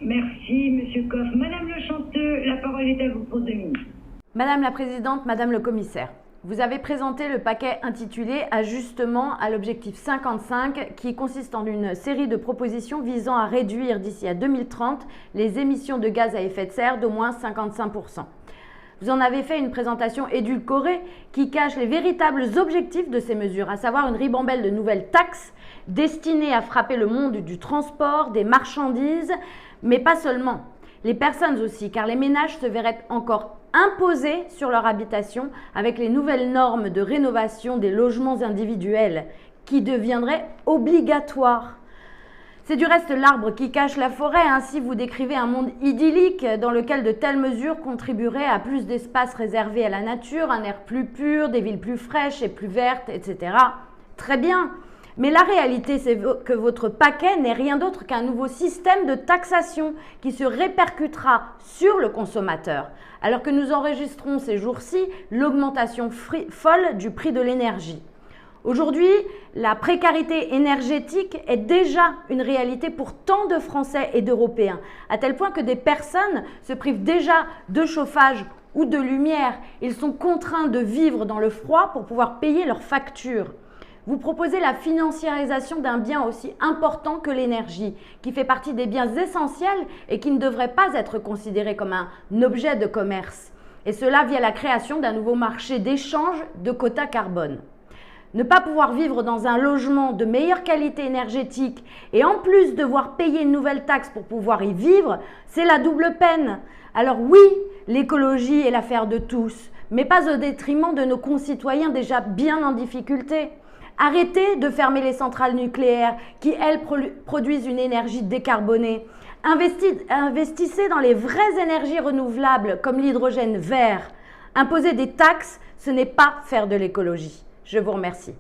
Merci, Monsieur Coff. Madame le Chanteux, la parole est à vous pour 2 minutes. Madame la Présidente, Madame le Commissaire, vous avez présenté le paquet intitulé « Ajustement à l'objectif 55 » qui consiste en une série de propositions visant à réduire d'ici à 2030 les émissions de gaz à effet de serre d'au moins 55%. Vous en avez fait une présentation édulcorée qui cache les véritables objectifs de ces mesures, à savoir une ribambelle de nouvelles taxes destinées à frapper le monde du transport, des marchandises, mais pas seulement. Les personnes aussi, car les ménages se verraient encore imposés sur leur habitation avec les nouvelles normes de rénovation des logements individuels qui deviendraient obligatoires. C'est du reste l'arbre qui cache la forêt, ainsi vous décrivez un monde idyllique dans lequel de telles mesures contribueraient à plus d'espace réservé à la nature, un air plus pur, des villes plus fraîches et plus vertes, etc. Très bien, mais la réalité c'est que votre paquet n'est rien d'autre qu'un nouveau système de taxation qui se répercutera sur le consommateur, alors que nous enregistrons ces jours-ci l'augmentation folle du prix de l'énergie. Aujourd'hui, la précarité énergétique est déjà une réalité pour tant de Français et d'Européens, à tel point que des personnes se privent déjà de chauffage ou de lumière. Ils sont contraints de vivre dans le froid pour pouvoir payer leurs factures. Vous proposez la financiarisation d'un bien aussi important que l'énergie, qui fait partie des biens essentiels et qui ne devrait pas être considéré comme un objet de commerce. Et cela via la création d'un nouveau marché d'échange de quotas carbone. Ne pas pouvoir vivre dans un logement de meilleure qualité énergétique et en plus devoir payer une nouvelle taxe pour pouvoir y vivre, c'est la double peine. Alors oui, l'écologie est l'affaire de tous, mais pas au détriment de nos concitoyens déjà bien en difficulté. Arrêtez de fermer les centrales nucléaires qui, elles, produisent une énergie décarbonée. Investissez dans les vraies énergies renouvelables comme l'hydrogène vert. Imposer des taxes, ce n'est pas faire de l'écologie. Je vous remercie.